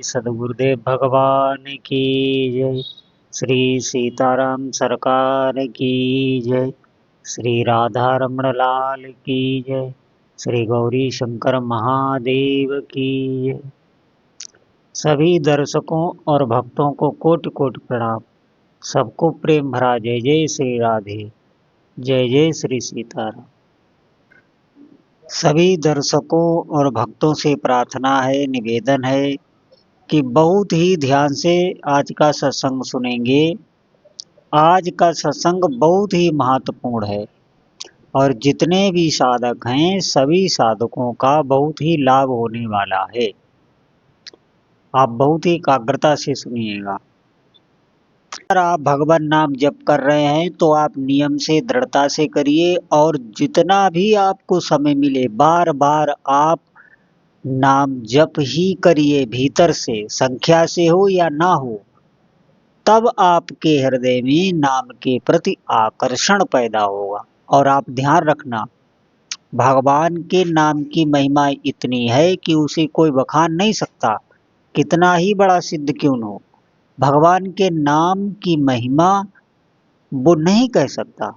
सदगुरुदेव भगवान की जय। श्री सीताराम सरकार की जय। श्री राधा रमण लाल की जय। श्री गौरी शंकर महादेव की जय। सभी दर्शकों और भक्तों को कोटि कोटि प्रणाम। सबको प्रेम भरा जय जय श्री राधे। जय जय श्री सीताराम। सभी दर्शकों और भक्तों से प्रार्थना है, निवेदन है कि बहुत ही ध्यान से आज का सत्संग सुनेंगे। आज का सत्संग बहुत ही महत्वपूर्ण है और जितने भी साधक हैं सभी साधकों का बहुत ही लाभ होने वाला है। आप बहुत ही एकाग्रता से सुनिएगा। अगर आप भगवान नाम जप कर रहे हैं तो आप नियम से, दृढ़ता से करिए और जितना भी आपको समय मिले बार बार आप नाम जप ही करिए, भीतर से, संख्या से हो या ना हो। तब आपके हृदय में नाम के प्रति आकर्षण पैदा होगा। और आप ध्यान रखना, भगवान के नाम की महिमा इतनी है कि उसे कोई बखान नहीं सकता, कितना ही बड़ा सिद्ध क्यों न हो। भगवान के नाम की महिमा वो नहीं कह सकता,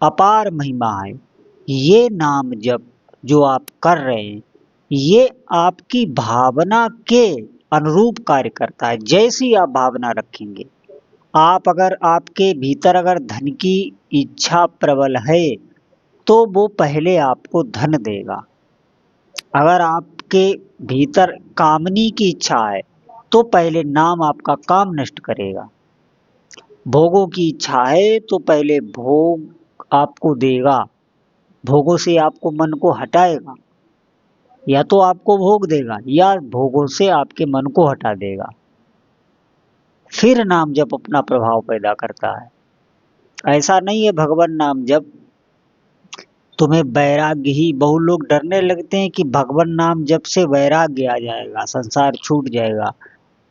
अपार महिमा है। ये नाम जप जो आप कर रहे हैं ये आपकी भावना के अनुरूप कार्य करता है। जैसी आप भावना रखेंगे, आप अगर आपके भीतर अगर धन की इच्छा प्रबल है तो वो पहले आपको धन देगा। अगर आपके भीतर कामनी की इच्छा है तो पहले नाम आपका काम नष्ट करेगा। भोगों की इच्छा है तो पहले भोग आपको देगा, भोगों से आपको मन को हटाएगा। या तो आपको भोग देगा या भोगों से आपके मन को हटा देगा। फिर नाम जप अपना प्रभाव पैदा करता है। ऐसा नहीं है भगवान नाम जप तुम्हें वैराग्य ही, बहुत लोग डरने लगते हैं कि भगवान नाम जप से वैराग्य आ जाएगा, संसार छूट जाएगा।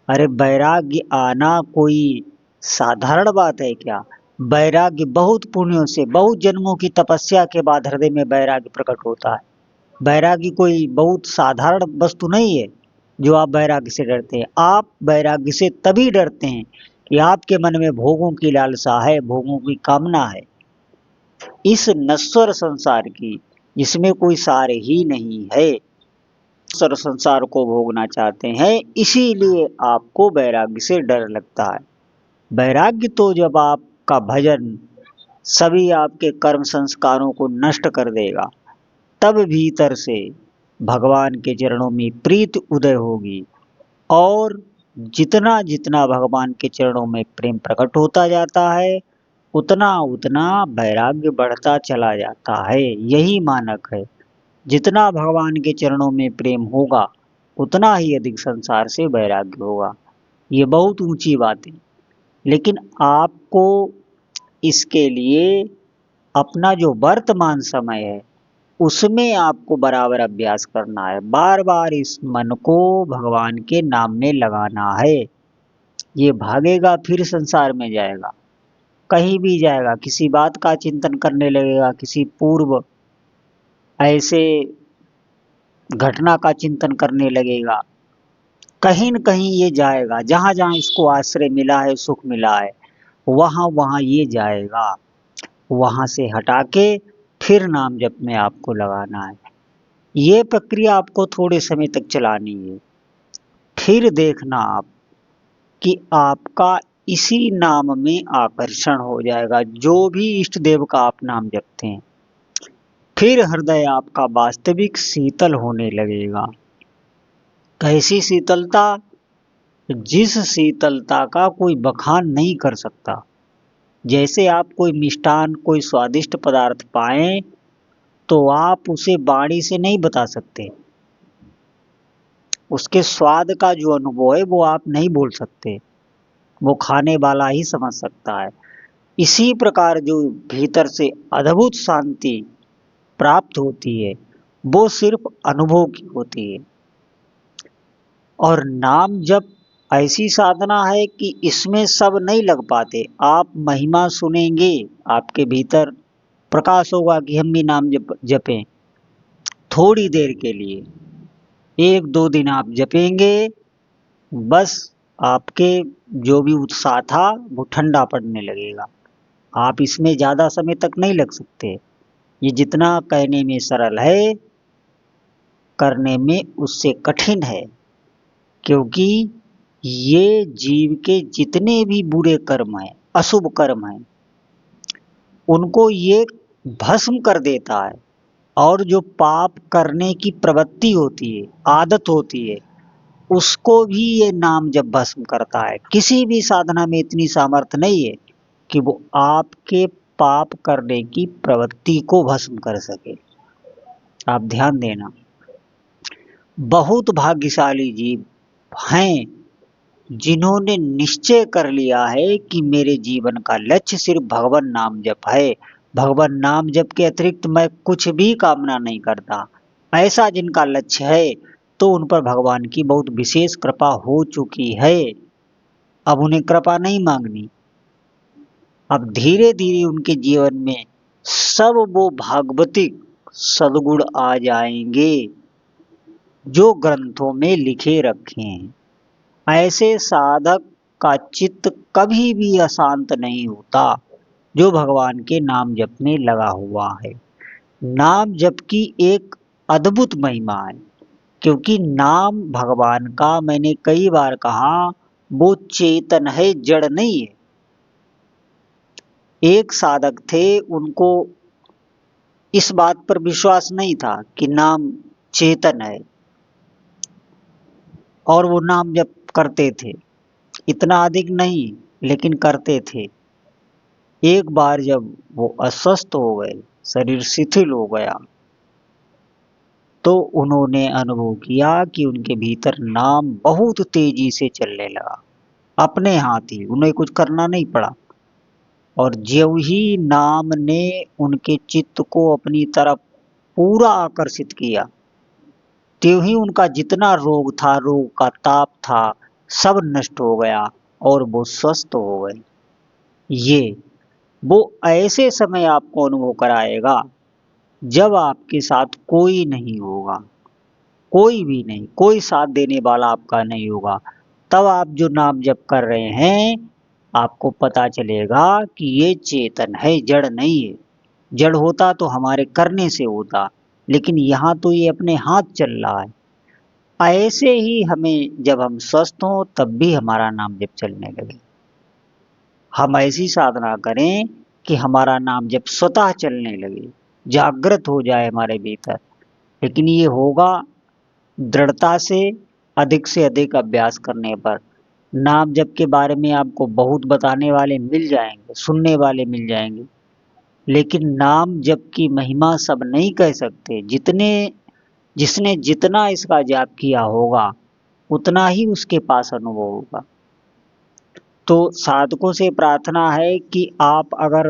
अरे वैराग्य आना कोई साधारण बात है क्या? वैराग्य बहुत पुण्यों से, बहुत जन्मों की तपस्या के बाद हृदय में वैराग्य प्रकट होता है। वैराग्य कोई बहुत साधारण वस्तु नहीं है जो आप वैराग्य से डरते हैं। आप वैराग्य से तभी डरते हैं कि आपके मन में भोगों की लालसा है, भोगों की कामना है, इस नश्वर संसार की, जिसमें कोई सार ही नहीं है। नश्वर संसार को भोगना चाहते हैं, इसीलिए आपको वैराग्य से डर लगता है। वैराग्य तो जब आपका भजन सभी आपके कर्म संस्कारों को नष्ट कर देगा, तब भीतर से भगवान के चरणों में प्रीति उदय होगी। और जितना जितना भगवान के चरणों में प्रेम प्रकट होता जाता है उतना उतना वैराग्य बढ़ता चला जाता है। यही मानक है। जितना भगवान के चरणों में प्रेम होगा उतना ही अधिक संसार से वैराग्य होगा। ये बहुत ऊंची बात है, लेकिन आपको इसके लिए अपना जो वर्तमान समय है उसमें आपको बराबर अभ्यास करना है। बार बार इस मन को भगवान के नाम में लगाना है। ये भागेगा फिर संसार में जाएगा, कहीं भी जाएगा, किसी बात का चिंतन करने लगेगा, किसी पूर्व ऐसे घटना का चिंतन करने लगेगा, कहीं न कहीं ये जाएगा। जहाँ जहाँ इसको आश्रय मिला है, सुख मिला है, वहाँ वहाँ ये जाएगा। वहाँ से हटा के फिर नाम जप में आपको लगाना है। ये प्रक्रिया आपको थोड़े समय तक चलानी है। फिर देखना आप कि आपका इसी नाम में आकर्षण हो जाएगा। जो भी इष्ट देव का आप नाम जपते हैं, फिर हृदय आपका वास्तविक शीतल होने लगेगा। कैसी शीतलता? जिस शीतलता का कोई बखान नहीं कर सकता। जैसे आप कोई मिष्टान, कोई स्वादिष्ट पदार्थ पाएं तो आप उसे वाणी से नहीं बता सकते। उसके स्वाद का जो अनुभव है वो आप नहीं बोल सकते, वो खाने वाला ही समझ सकता है। इसी प्रकार जो भीतर से अद्भुत शांति प्राप्त होती है वो सिर्फ अनुभव की होती है। और नाम जप ऐसी साधना है कि इसमें सब नहीं लग पाते। आप महिमा सुनेंगे, आपके भीतर प्रकाश होगा कि हम भी नाम जपें। थोड़ी देर के लिए 1-2 दिन आप जपेंगे, बस आपके जो भी उत्साह था वो ठंडा पड़ने लगेगा। आप इसमें ज़्यादा समय तक नहीं लग सकते। ये जितना कहने में सरल है, करने में उससे कठिन है, क्योंकि ये जीव के जितने भी बुरे कर्म हैं, अशुभ कर्म हैं, उनको ये भस्म कर देता है। और जो पाप करने की प्रवृत्ति होती है, आदत होती है, उसको भी ये नाम जब भस्म करता है। किसी भी साधना में इतनी सामर्थ्य नहीं है कि वो आपके पाप करने की प्रवृत्ति को भस्म कर सके। आप ध्यान देना, बहुत भाग्यशाली जीव हैं जिन्होंने निश्चय कर लिया है कि मेरे जीवन का लक्ष्य सिर्फ भगवान नाम जप है। भगवान नाम जप के अतिरिक्त मैं कुछ भी कामना नहीं करता। ऐसा जिनका लक्ष्य है, तो उन पर भगवान की बहुत विशेष कृपा हो चुकी है। अब उन्हें कृपा नहीं मांगनी। अब धीरे धीरे उनके जीवन में सब वो भागवतिक सद्गुण आ जाएंगे जो ग्रंथों में लिखे रखे हैं। ऐसे साधक का चित्त कभी भी अशांत नहीं होता जो भगवान के नाम जप में लगा हुआ है। नाम जप की एक अद्भुत महिमा है, क्योंकि नाम भगवान का, मैंने कई बार कहा, वो चेतन है, जड़ नहीं है। एक साधक थे, उनको इस बात पर विश्वास नहीं था कि नाम चेतन है, और वो नाम जप करते थे। इतना अधिक नहीं, लेकिन करते थे। एक बार जब वो अस्वस्थ हो गए, शरीर शिथिल हो गया, तो उन्होंने अनुभव किया कि उनके भीतर नाम बहुत तेजी से चलने लगा, अपने हाथ ही, उन्हें कुछ करना नहीं पड़ा। और ज्यों ही नाम ने उनके चित्त को अपनी तरफ पूरा आकर्षित किया, त्यों ही उनका जितना रोग था, रोग का ताप था, सब नष्ट हो गया और वो स्वस्थ हो गए। ये वो ऐसे समय आपको अनुभव कराएगा जब आपके साथ कोई नहीं होगा, कोई भी नहीं, कोई साथ देने वाला आपका नहीं होगा। तब आप जो नाम जप कर रहे हैं, आपको पता चलेगा कि ये चेतन है, जड़ नहीं है। जड़ होता तो हमारे करने से होता, लेकिन यहाँ तो ये अपने हाथ चल रहा है। ऐसे ही हमें, जब हम स्वस्थ हों तब भी हमारा नाम जप चलने लगे। हम ऐसी साधना करें कि हमारा नाम जप स्वतः चलने लगे, जागृत हो जाए हमारे भीतर। लेकिन ये होगा दृढ़ता से अधिक अभ्यास करने पर। नाम जप के बारे में आपको बहुत बताने वाले मिल जाएंगे, सुनने वाले मिल जाएंगे, लेकिन नाम जप की महिमा सब नहीं कह सकते। जिसने जितना इसका जाप किया होगा, उतना ही उसके पास अनुभव होगा। तो साधकों से प्रार्थना है कि आप अगर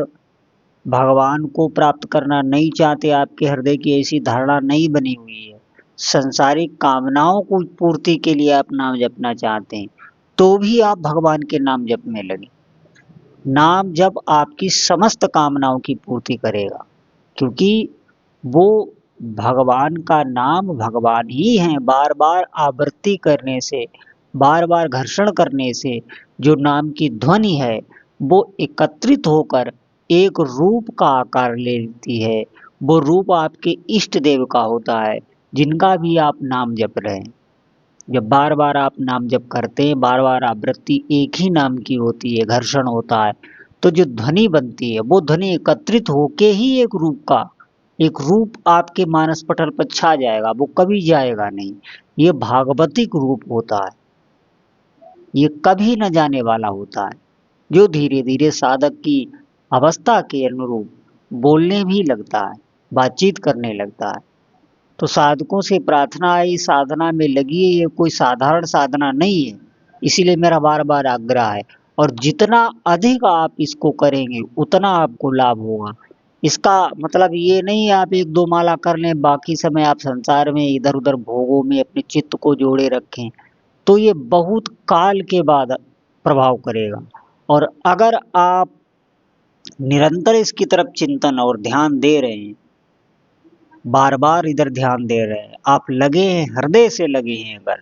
भगवान को प्राप्त करना नहीं चाहते, आपके हृदय की ऐसी धारणा नहीं बनी हुई है, संसारिक कामनाओं को पूर्ति के लिए आप नाम जपना चाहते हैं, तो भी आप भगवान के नाम जप में लगे। नाम जप आपकी समस्त कामनाओं की पूर्ति करेगा, क्योंकि वो भगवान का नाम भगवान ही है। बार बार आवृत्ति करने से, बार बार घर्षण करने से जो नाम की ध्वनि है, वो एकत्रित होकर एक रूप का आकार ले लेती है। वो रूप आपके इष्ट देव का होता है, जिनका भी आप नाम जप रहे हैं। जब बार बार आप नाम जप करते हैं, बार बार आवृत्ति एक ही नाम की होती है, घर्षण होता है, तो जो ध्वनि बनती है, वो ध्वनि एकत्रित होके ही एक रूप आपके मानस पटल पर छा जाएगा, वो कभी जाएगा नहीं। ये भागवतिक रूप होता है, ये कभी न जाने वाला होता है, जो धीरे धीरे साधक की अवस्था के अनुरूप बोलने भी लगता है, बातचीत करने लगता है। तो साधकों से प्रार्थना है, इस साधना में लगी है, ये कोई साधारण साधना नहीं है। इसीलिए मेरा बार बार आग्रह है, और जितना अधिक आप इसको करेंगे उतना आपको लाभ होगा। इसका मतलब ये नहीं आप एक दो माला कर लें, बाकी समय आप संसार में इधर उधर भोगों में अपने चित्त को जोड़े रखें, तो ये बहुत काल के बाद प्रभाव करेगा। और अगर आप निरंतर इसकी तरफ चिंतन और ध्यान दे रहे हैं, बार बार इधर ध्यान दे रहे हैं, आप लगे हैं, हृदय से लगे हैं अगर,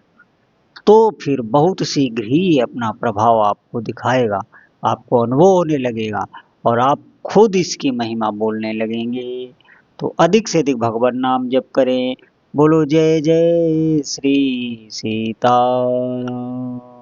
तो फिर बहुत शीघ्र ही अपना प्रभाव आपको दिखाएगा, आपको अनुभव होने लगेगा और आप खुद इसकी महिमा बोलने लगेंगे। तो अधिक से अधिक भगवान नाम जप करें। बोलो जय जय श्री सीताराम।